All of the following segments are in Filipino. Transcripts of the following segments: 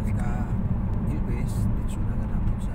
dari ka Ilves dito na ganapon sa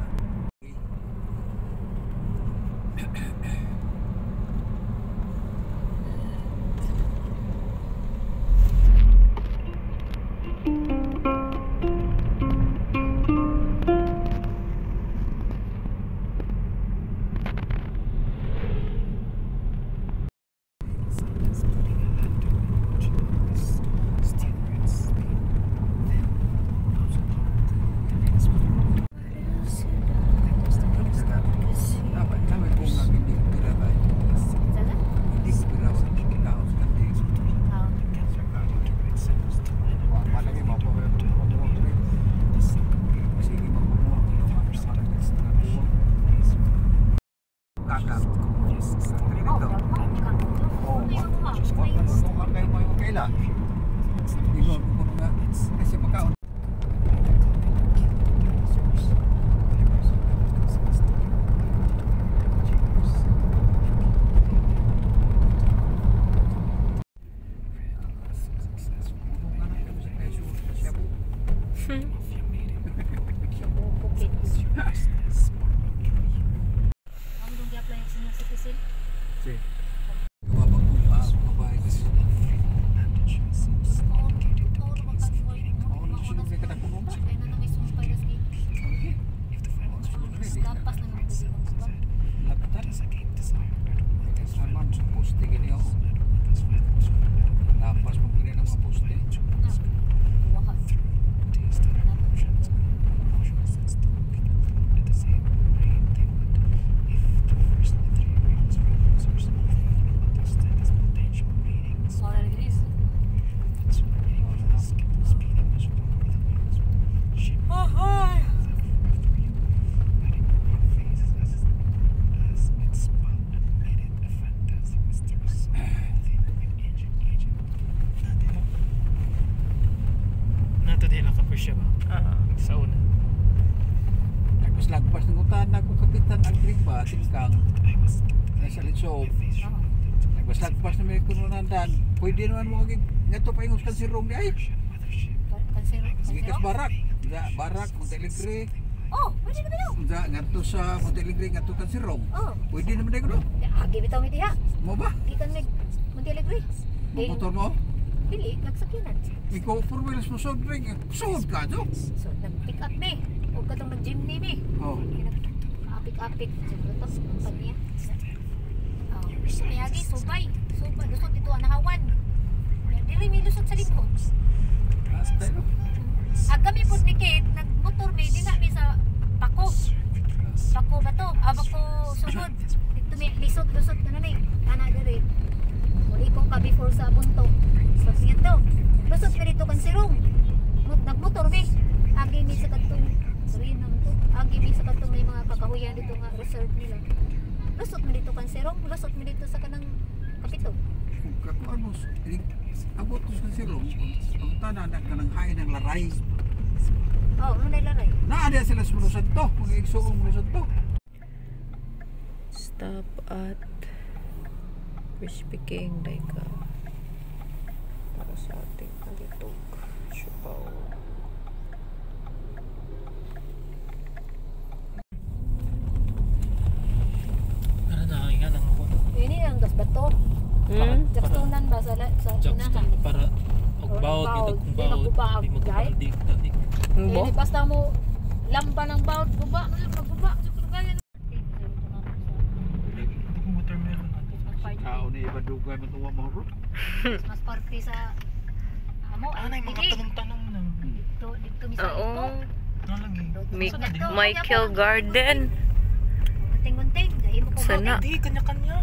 lagpas ng utan ako kapitan ang grigba tingkang nasa litso lagpas na may kununandan pwede naman mo nga to paingos kan sirong di ay gikas barak Monteligre pwede na ba nga to sa Monteligre nga to kan sirong pwede naman day ko no agi bitaw mi diha mo ba gikan mig Monteligre motor mo dili nagsakyanan ikaw four wheels mo sod ring sod ka do so nag-pick up ni o katong nag-gym ni apik-apik siguro to kumpanya may agi subay lusot ito anahawan dili mi lusot sa likod kami po ni Kate nagmotor mi di na mi sa Bako ba to Bako sugod dito mi lusot ka na ni ana diri muli ko ka before sa bunto so siya to lusot mi dito kan sirong nagmotor mi agi mi sa katong agi mi sa katong may mga kakahuyan dito nga reserve nila lusot mi dito kan sirong lusot mi dito sa kanang kapito ano abot ko sa sirong ang tanan ka ng hay ng laray may laray naada sila sa Munusan to kung igsuong Munusan to stop at Crispy King Daika para sa ating palitog Sipaw. Ini ang gas bato. Jackstonan ba sa unahan? Para magbawod kita kung bawod. Hindi magpapalig dati. Ini basta mo lampa ng bawod guba, magguba. Kao ni ibadugay man tuwa mo. Mas party sa amo ay mga tanong-tanong nang. Dito mi sa ito. Michael Garden. Gunting-gunting, dahil mo ko sana. Hindi, kanya-kanya.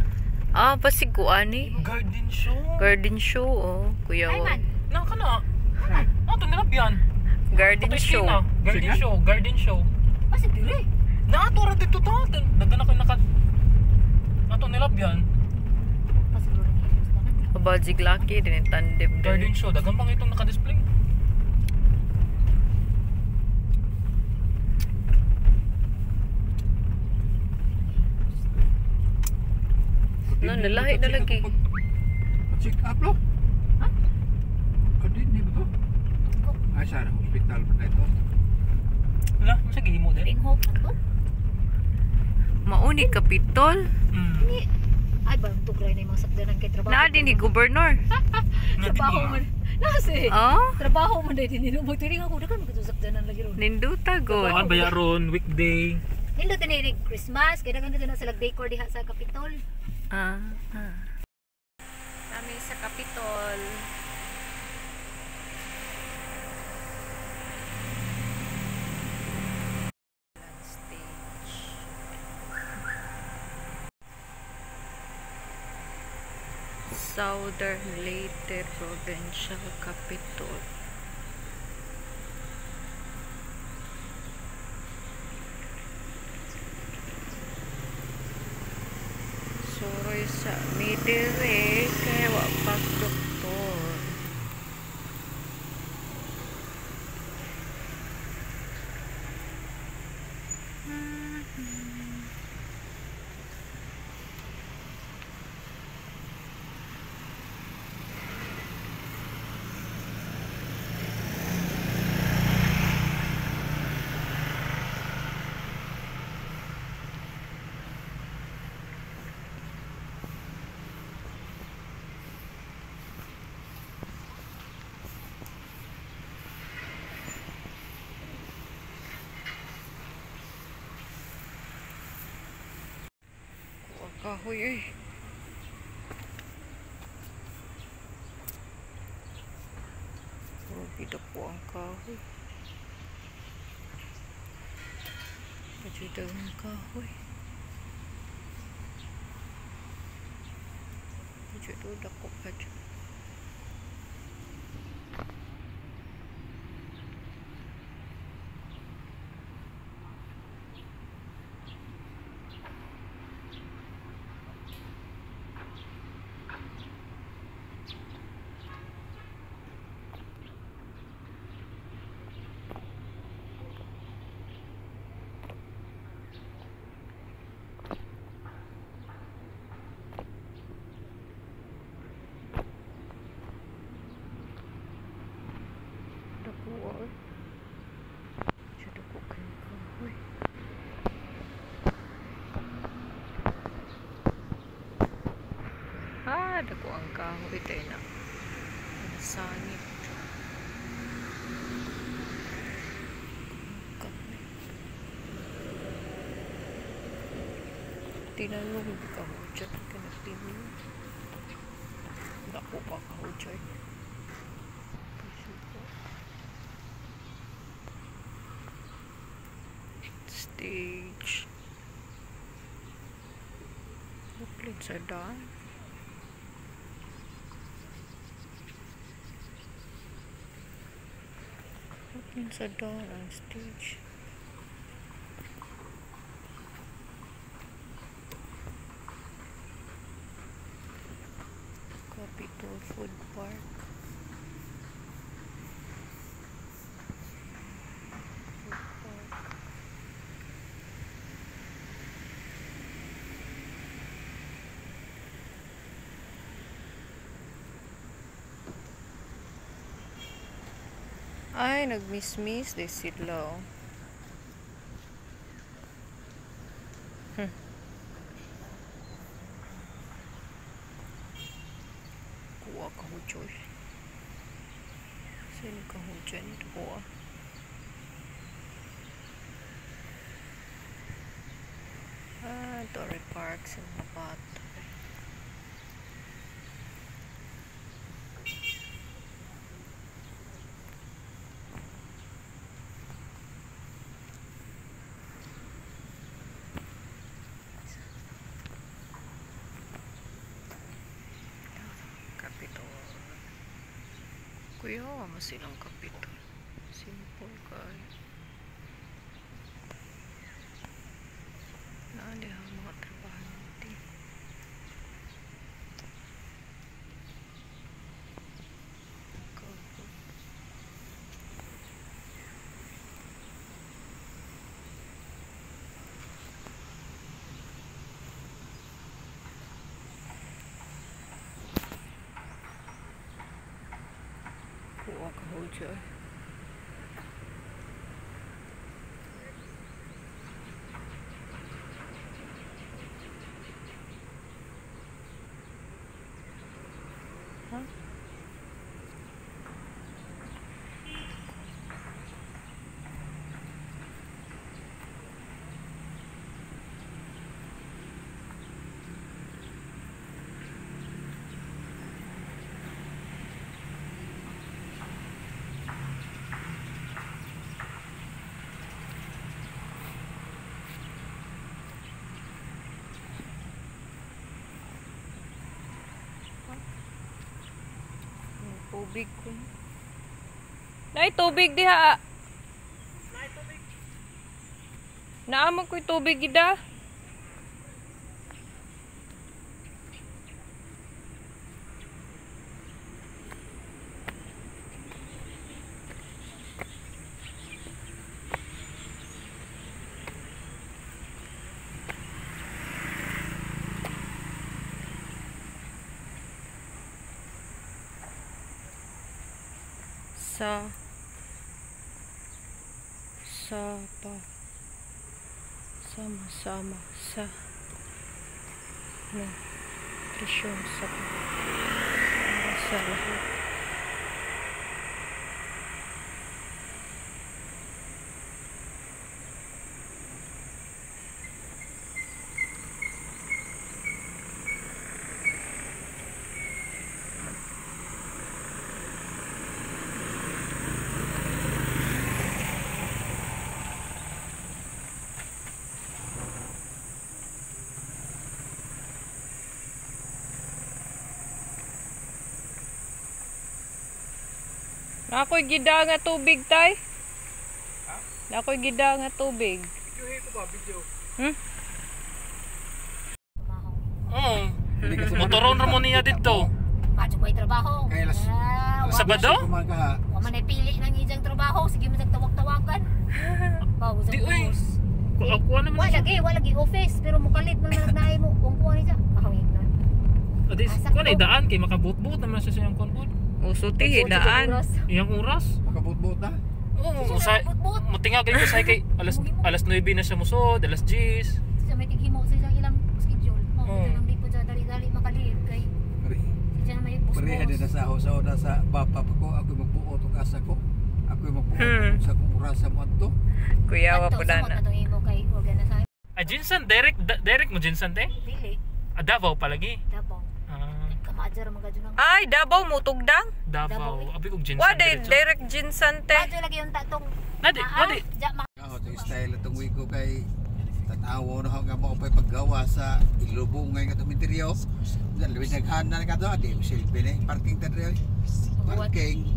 Pasiguan ni. Garden show, kuya. Ay man. Nang ka na. Ito, nilap yan. Garden show. Garden show. Sige. Naatura dito to. Nagana ko naka. Ito, nilap yan. Kabadzig laki din yung tandem din. Garden show, dagang pang itong naka-display. No, nalahi na lagi. Check up lo? Ha? Adin ni ba to? Ay, sa hospital pa na ito. Wala, sige mo din. Ring hope na to. Mauni Kapitol. Ni ay ba tugray na yung mga sakdanan kay trabaho. Naa din ni gobernador. Trabaho man. Nasi. Oh, Trabaho man din dinino mo tiring ako dakan ko sakdanan lagi ron. ninduta go. Kuan ba yaron weekday? Nindot ni Christmas kay dagan na sila decor diha sa Capitol. Ah. Kami sa Kapitol. Stage. Southern Leyte Provincial Capital. Suroy sa midire kay wa pa doktor. Kahoy eh. Pida po ang kahoy. Pida ang kahoy. Pida dako pa dyan. Dako ang kahoy tayo na sangit. Tinanong hindi ka ho dyan ka nagpili. Dako pa ka ho dyan. Stage. Uplit sa daan. Sa door ang stage. Capitol Food Park. Ay, nag-miss-miss di sila. Kuha ka ho, Joy. Sino ka ho dyan? Kuha. Torre Park sa Lapat. Kuya, wala silang Kapitol. Simple guys. Naali ang mga trabaho natin. Kuha ka ho dyan. Tubig ko. Nay, tubig diha. Naamag ko'y tubig gida. Sama-sama sa nutrisyon sa lahat. Nakoy gida nga tubig tay. Nakoy gida nga tubig. Videohin ko ba? Video. Oo. Motoron ra mo niya dito. Kadto ko'y trabaho. Kaya Sabado? Wa man ay pili nang ijang trabaho, sige mo tawag-tawagan. Bawo sa Di oy. boss. Ako naman. Wala lagi office pero mukalit man nagnaay mo kung kuha ni siya. Kahawig na. Adi ko na daan kay makabut-but naman siya sa iyang konbon. Usuti daan. Iyang oras. Makabut-but na. Oo, usay. Mutinga kay usay kay alas 9 na siya musod, alas 10. Siya may tighimo sa isang ilang schedule. Mo lang di po siya dali-dali makalihit kay siya na may boss. Pareha din na sa ako sa bapa pa ko. Ako'y magbuot og asa ko. Ako'y magbuot sa kung orasa mo adto. Kuyawa po na. Ato imo kay organisa. Jinsan Derek mo Jinsan te? Dili. Davao palagi. Davao. Kamaadjar mga gadyo Ay, Davao mo tugdang? Davao. Abi kog Jinsan. Wade direct Jinsan te. Kadyo lagi yung tatong. Nadi. Ako to style atong wiko kay tanawo na nga mo pay paggawa sa ilubungay nga tuminteryo. Dali naghana ka to adi silbi ni parking tadre. Parking.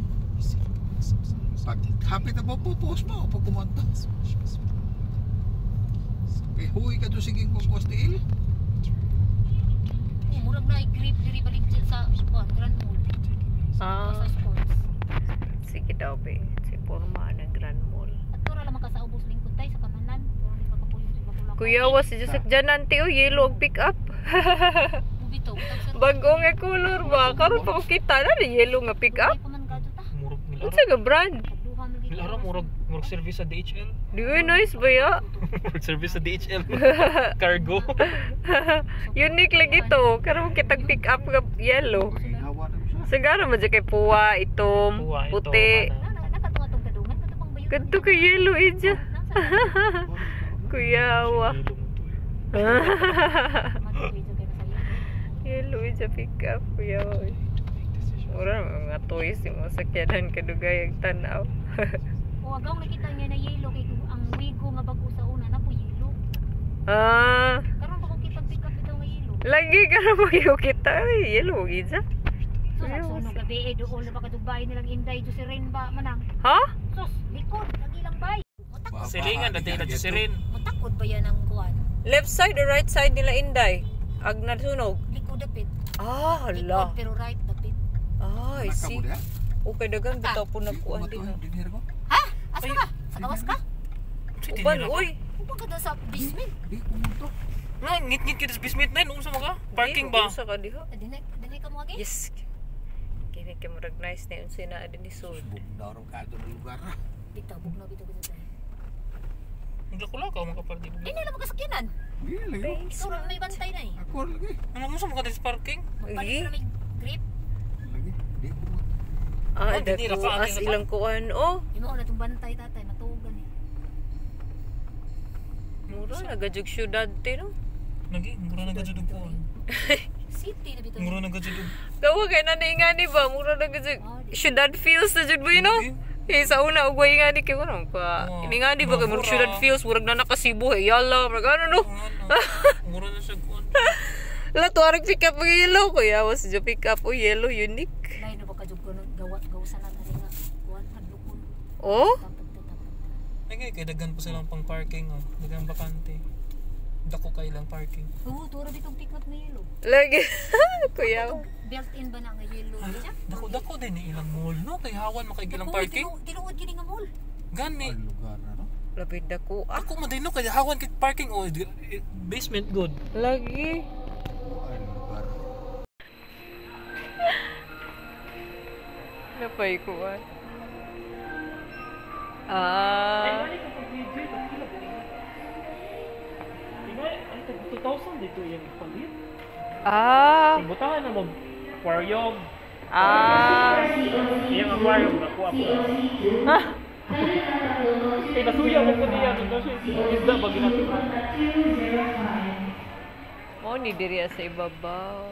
Pag hapit na mo pupos mo pag kumonta. Eh huy ka to siging kung postil. Murag na i-grip diri balik sa Grand Mall. Sa sports. Sige daw be. Si forma ng Grand Mall. At tura lang makasaubos lingkod tay sa kamanan. Pero di makapuyong sa Bacolod. Kuyawa si Joseph Janante o yellow og pick up. Bito, Bago nga color ba? Karon pa ko kita na ni yellow nga pick up. Murag Unsa nga brand? Nilara murag service sa DHL. Di nice ba ya? Murag service sa DHL. Cargo. Unique lagi to. Karon kitag pick up nga yellow. Hawa na mo siya. Sigara man kay puwa, itom, Puwa, itom, puti. Nakatunga tong kadungan kato bang bayo. Kadto kay yellow ija. Kuyawa. Yellow ija pick up kuyawa. Ora mga toys mo sakyanan kadugay ang tanaw. O agaw nakita niya na yellow kay ang wigo nga bago sa una na po yellow. Karon pa ko kita pick up ito nga yellow. Lagi ka na mo kita. Yellow ija. So nagsunog gabi doon na bakadugay nilang Inday jo si Ren ba manang. Ha? Sus, likod lagi lang bay. Silingan dati na si Rin. Mutakod ba yan ang kuan? Left side or right side nila Inday? Ag nasunog. Likod dapit. Hala. Likod pero right dapit. Ay, see. Okay, dagang bitaw po na kuan din. Ha? Asa ka? Sa gawas ka? Uban, uy. Uban ka daw sa basement. Di kumunto. Na ngit-ngit kita sa basement na unsa mo ka? Parking ba? Usa ka diha. Dinay ka mo agi? Yes. Kini kay murag nice na yun sina adin ni Sud. Bugnaw ka ito ng lugar na. Bitaw bugnaw bitaw bitaw. Naglakula ka mga kaparti. Dili lang makasakyanan. Hindi lang. Ikaw lang may bantay na eh. Ako lagi. Ano mo sa mga sa parking? Magpalit na may grip. Lagi. Di kumunto. Ah, Hindi ra dako ka, as hindi ra ilang kuan. Oh, Imo na itong bantay tatay matugan eh. mura nagajug syudad ti no. Lagi, mura na gadyo po. City na bitaw. Mura na gadyo. Gawa kay naningani ba mura nagajug syudad feels na jud boy no. Eh sa una ug way ngani kay kuno pa. Iningani ba kay murag syudad feels murag na nakasibo eh yala murag ano no. Mura na siya kuan. La tuareg pick up ang yellow ko ya was jo pick up o yellow unique. Lain na ba kadjug ko ng gawa Oh? Ay, kay dagan pa silang pang parking, oh. Dagan bakante. Dako kay lang parking. Oo, tura bitong pick up na yelo. Lagi. Kuya. Built-in ba na nga yelo siya? Dako din ni ilang mall, no? Kay hawan makaigilang parking. Tinuod gini nga mall. Gani. Ang lugar na, no? Lapid ako. Ako man din, no? Kay hawan kay parking, oh. Basement good. Lagi. Ang lugar. Napay ko Ah. 2,000 dito yung palit. Ah. Butahan na mo aquarium. Ah. Yung aquarium nakuha ko. Eh nasuya mo ko diyan, no siya. Isda ba ginagawa? Mo ni diri sa ibabaw.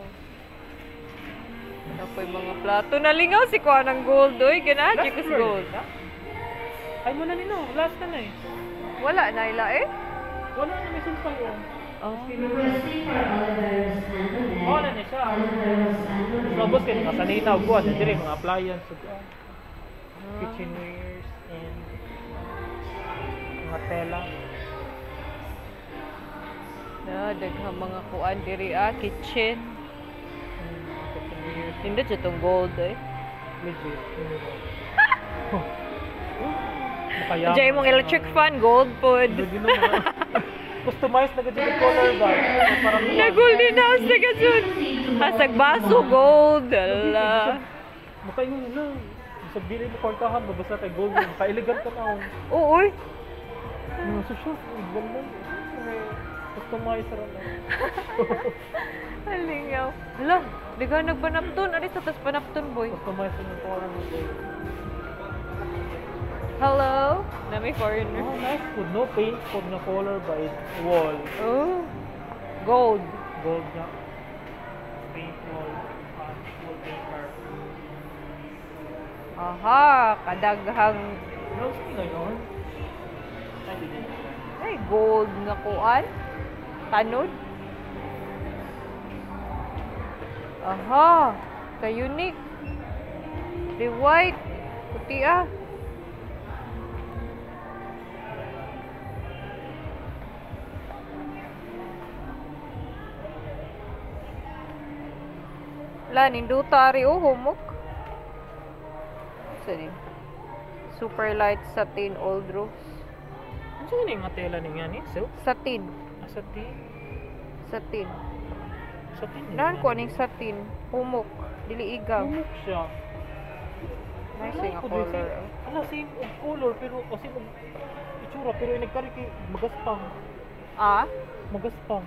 Apoy mga plato nalingaw si kuha ng gold oy, ganahan ko sa gold. Ay mo na nino, last na eh. Wala na ila eh. Wala na may sulpay oh. Oh. Oh, na niya siya. Robos kayo, mga saninaw ko. Ano dire, mga appliance. Kitchenwares and mga tela. Daghang mga kuan diri kitchen. Kitchenwares. Hindi siya tong gold eh. Legit. Makaya. Diyan mong electric fan, gold pod. Customized na gadget yung color ba? Parang Na golden house na gadyan. Hasag baso, gold. Ala. makaingon na. Sa dili mo kwartahan, mabasa kay gold. Maka-elegant ka na. Oo, uy. So siya, ganda. Customized rin na. Halingaw. Hala, di ka nagpanapton. Ari sa tas panapton, boy. Customized rin yung color mo. Hello? Nami foreigner. Oh, nice food. No paint food na color by wall. Oh. Gold. Gold na. Paint wall. Wall paper. Aha, kadaghang No, sige ngayon. Ay, di din. ay gold nga kuan. Tanod. Aha, ka unique. The white, puti ah. La, nindutari o humok. Sorry. Super light satin old rose. Ano siya nga yung tela niya ni? Silk? Satin. Satin? Satin. Satin? Nahan ko aning satin. Humok. Dili igaw. Humok siya. Nice Wala nga ko color. din. Ala, same of color pero kasi itsura pero yung nagkari kay magaspang. Ah? Magaspang.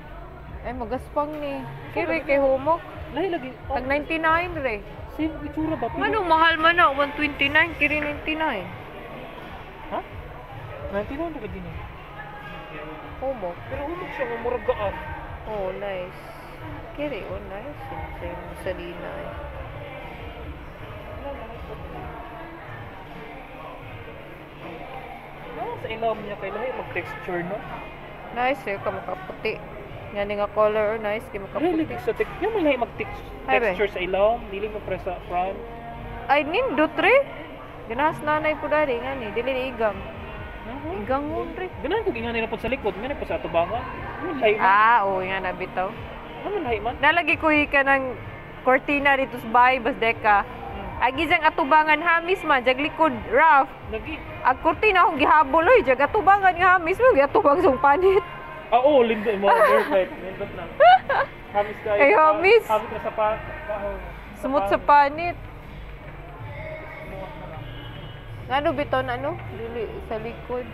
Ay, magaspang ni. Kiri kay humok. Lahi lagi. Tag 99 re. Same of itsura ba? Pero, Ngano, mahal man na. 129. Kiri 99. ha? 99 na lagi niya. Humok. Pero humok siya nga murag gaan. Oh, nice. Kiri, oh, nice. Same sa Lina eh. Sa ilawom niya kay lahi mag-texture no? Nice eh, ka makaputi. Nga ni nga color, oh, nice. Di Lahi makaputi. sa yung may lahi Ay, be. mag-texture sa ilawom, dili mo pre sa front. Ay, nindot re. Ganahas nanay po dali nga ni. Dili ni igam. Igang mo re. Ganahan ko gingan nila po sa likod, nga po sa atubangan. Ano lahi man? Ah, oo nga nabitaw. Ano lahi man? Nalagi ko ka ng cortina dito sa bahay, bas deka. Agi jang atubangan hamis man, jag likod rough. Lagi. Ang cortina akong gihabol oy, jag atubangan nga hamis mo, giatubang sa panit. Ah, oo, lindo mo. Perfect. Lindot lang. Hamis kayo. Ay, hamis. Hamis na sa Sumot sa panit. Ano bitaw na ano? Dili sa likod.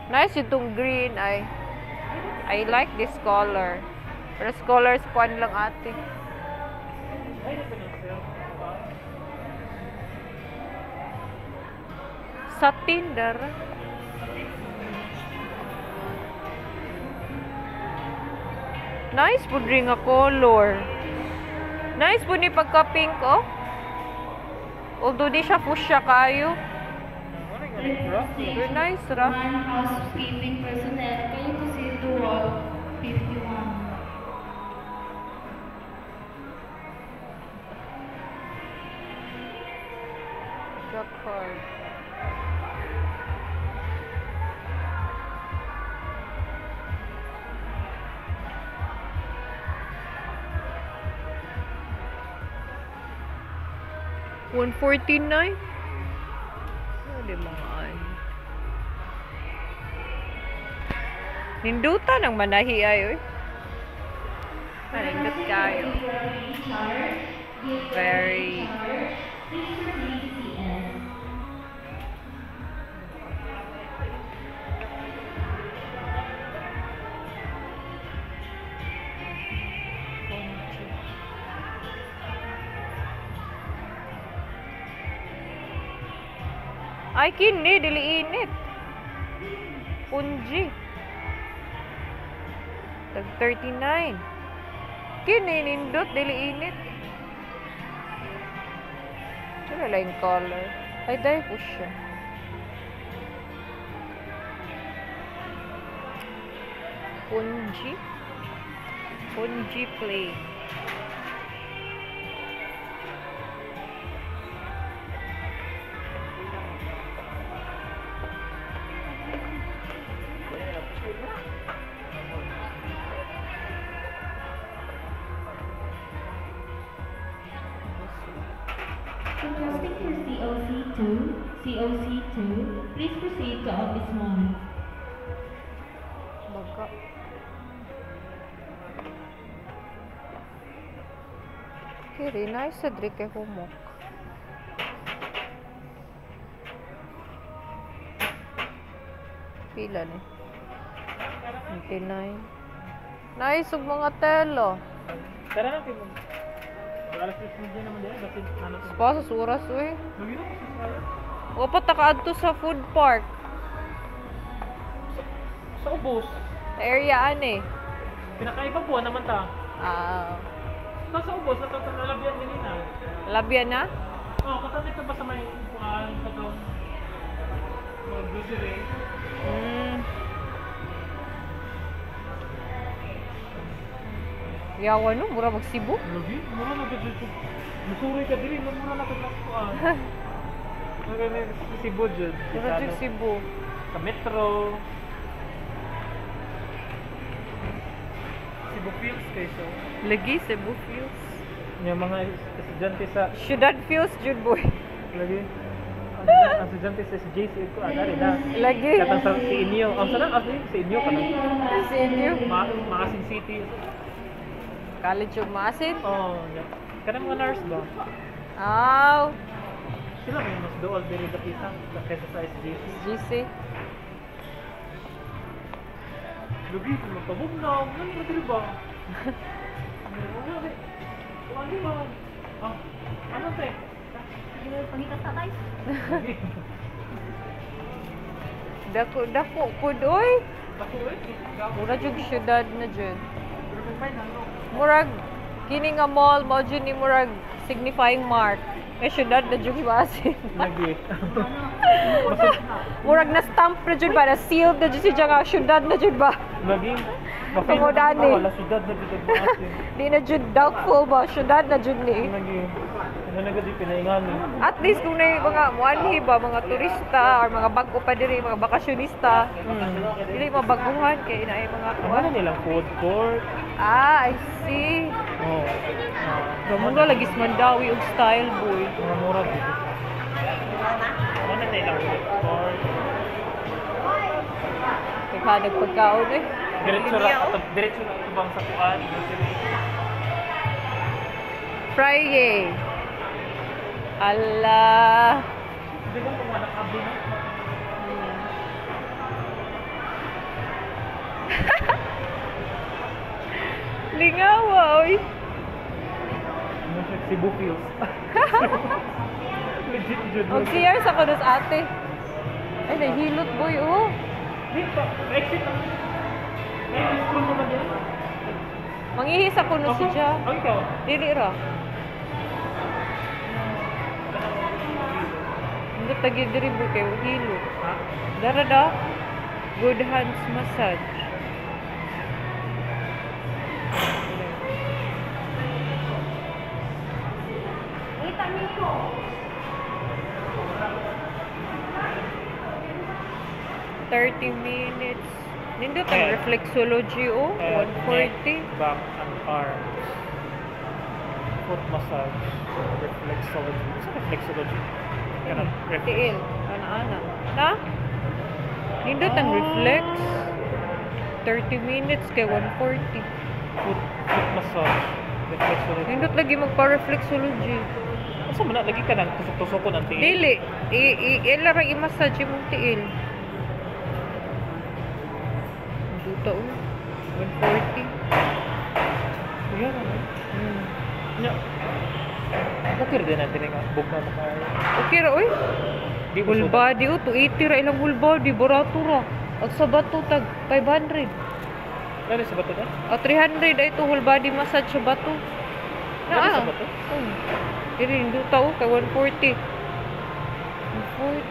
Nice itong green ay. I like this color. Pero colors kuan lang ate. Ay, ito na sir. Sa Tinder. Nice po rin nga color. Nice po ni pagka-pink, oh. Although di siya fuchsia kayo. Ano yung ganun, bro? Very nice, ra. One housekeeping personnel, can you proceed to wall 51? The card. $149? Ano mga ano? Nindutan ang manahi ay, oy. Nindut kayo. Very. Ay, kini, dili init. Punji. Tag 39. Kini, nindot, dili init. Wala lang yung color. Ay, dahil po siya. Punji. Punji plain. Adjusting for COC2, please proceed to Office 1. Baga. Kiri, nice sa drink kay humok. Pila ni? 29. Nice og mga telo. Tara na, Pimo. Alas 3 din naman din. Kasi ano to? Pasas oras, uy. Lugino ko sa sala. Wapat nakaadto sa food park. Sa ubos. Sa area ani. Pinakaiba po naman ta. Ah, Sa ubos, nalalabyan din na. labyan na? Oh, kasama ka ba sa may upuan sa to? Grocery. Yawa no, mura magsibo. Lagi? Mura na gud dito. Musuri ka diri, mura na gud upuan. Nagani si budget. Mura jud Cebu. Sa metro. Cebu Fields kayo so. Lagi Cebu Fields. Yung mga estudyante sa Ciudad Fields jud boy. lagi. Ang estudyante sa JC ko agad na. Lagi. Katang sa si inyo. Ang sana kasi sa inyo kanang Sa inyo. Maasin City. College of Masin. Oh, yeah. Kanang mga nurse ba? Aw, Sila may mas dool diri dapita kaysa sa SJC. GC. Lugi ko magpabugnaw. Ano ba diri ba? Ano ba? Ah, ano te? Pangitas na tayo. Dako pud oy. Ako eh. Mura jud syudad na jud. Pero fine ano? Murag kini nga mall mao jud ni murag signifying mark. May syudad na jud Masin. Lagi. Murag na stamp na jud ba na sealed na jud siya nga syudad na jud ba. Lagi. Pangudani. Wala sudad na dito maasin. Di na jud doubtful ba syudad na jud ni. Lagi. Ano na gadi pinaingani. At least kung na mga muanhi ba, mga turista or mga bago pa diri, mga bakasyonista, dili mabaguhan kay na mga Ano kuan. nilang food court? Ah, I see. Oh. Gamon lagi Mandawi og style boy. Mga mura dito. Ano na nilang food court? Kaya nagpagkaon eh. Diretso na ito bang sa kuan? Friday. Allah. Di ba kung manakabli na? Lingawa, oy. Ano siya? Cebu Fields. Legit jud. Og CR sa kunos ate. Ay, nahilot boy, oh. Di pa. Exit na. May school naman yan. Mangihi sa kunos siya. Ang ikaw? Dili ra. Hindi tagi diri boy kay hilo. Ha? Dara da. Good hands massage. 30 minutes. Nindot ang reflexology o. 140. Back and arms. Foot massage. Reflexology. Sa reflexology? Kanang Tiil. Ana-ana. Na? Nindot ang reflex. 30 minutes kay 140. Foot massage. Reflexology. Nindot lagi magpa-reflexology. Asa man na lagi ka nang tusok-tusok ko ng tiil? Dili. Ilarang i-massage yung tiil. Nindot o. 140. Yan ano? Nya. Okay din natin nga bugna mo kay. Okay ra oy. Di mo Full sugat. body o. 280 ra ilang full body. Barato ra. At sa bato tag 500. Lalo sa bato na? 300 ay ito whole body massage sa bato. Lalo sa Na. bato? Dili nindot o kay 140.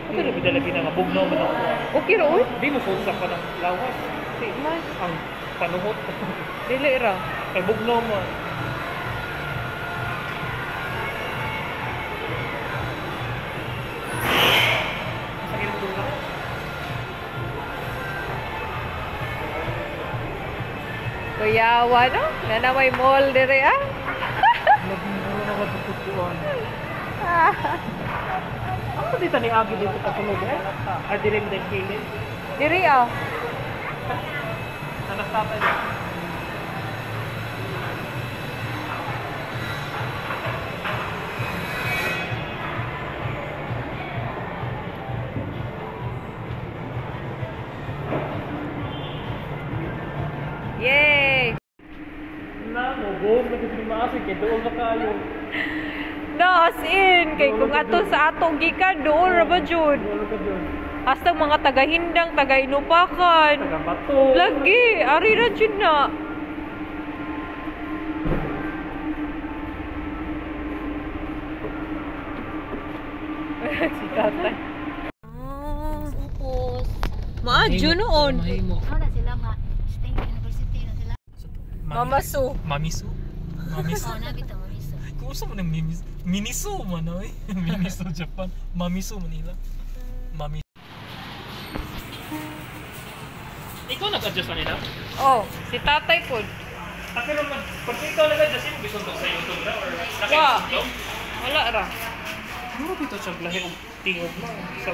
Okay rin bidalagi na nga bugnaw man ako. Okay ra oy. Di mo sulsa pa ng lawas. Di man. Ang panuhot. Dili ra. Kay bugnaw mo. Sakit mo doon. Kuyawa no? Na may mall dire ah. Nagmuro na matututuan. Ako dito ni Agi dito patulog eh. Adire mo din kilid. Diri ah. Anak tatay. Yay! Na mo, buong nagsisimasi kay doon na kayo. No, as in kay kung ato sa atong gikan doon ra ba jud. Wala ka doon. Hasta mga taga-Hindang, taga-Inupakan. Taga-Bato. Lagi, ari ra jud na. Si tatay. Upos. Maadyo noon. Mahimo. Ano na sila nga? State University na sila. Mama Su. Mamisu. Mamisu. Oh, nabito mo miso. Kung saan mo nang Miniso man eh. Miniso Japan. Mamisu Manila. Mamisu. Ikaw nag-adjust kanina? Oh, si tatay po. Pero pag ikaw nag-adjust, yung gusto mo sa YouTube na? Or Wa. naka-YouTube? Wala ra. Ano dito siya lahi o tingog mo? Sa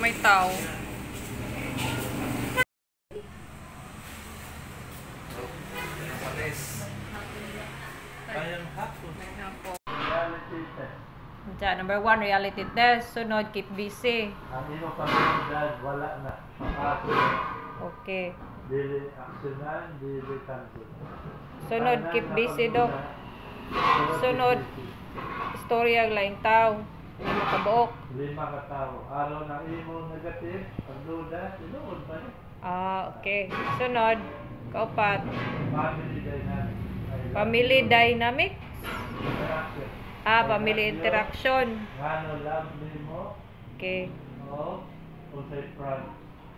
May tao. Diyan, number 1, reality test. Sunod, keep busy. Ang imo pamilya wala na. Okay. Dili aksyonan, dili tanto. Sunod, keep busy, Dok. Sunod, istorya ang laing tao. May makabuok. 5 ka tawo. Araw na imo negative, pagduda, tinuod pa ni. Okay. Sunod, kaupat, Family dynamic. family dynamic. Interaction. Family interaction. Ngano love nimo Okay. o unsay front.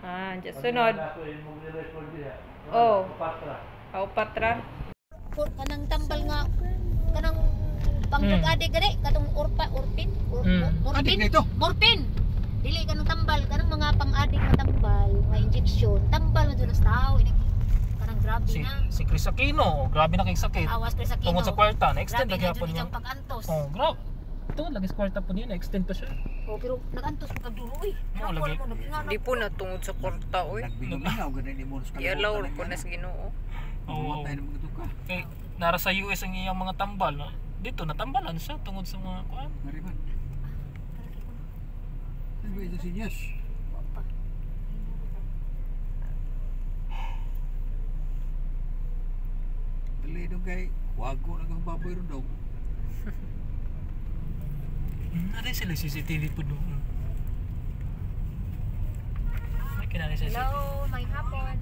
Diyan. Sunod, Ako imong i-record diha. Oh. Patra. kaupat ra. Kanang tambal nga kanang pangdrug adik gani katong urpin Adik na ito. morpin dili kanang tambal kanang mga pang-adik na tambal nga injection tambal man sa tao ini kanang grabe na si Chris Aquino, grabe na kay sakit. awas kay sa kino Tungod sa kwarta, na-extend grabe lagi na hapon dyan niya. ang pag-antos Grabe. Tungod lagi sa kwarta po niya, na-extend pa siya. pero nag-antos pa kag dulo Oo, lagi. Di po na tungod sa kwarta, oy. Nagbigaw ganun ni mo sa Ialaw ko na sa Ginoo. Oo. Tayo naman ito ka. Eh, nara sa US ang iyang mga tambal. No? Dito, natambalan siya tungod sa mga kuan. Mariman. Ano ba ito si Nyas? Dali doon kay wago na kang baboy ron daw. Ano sila CCTV po doon? May kinala sa CCTV. hello may hapon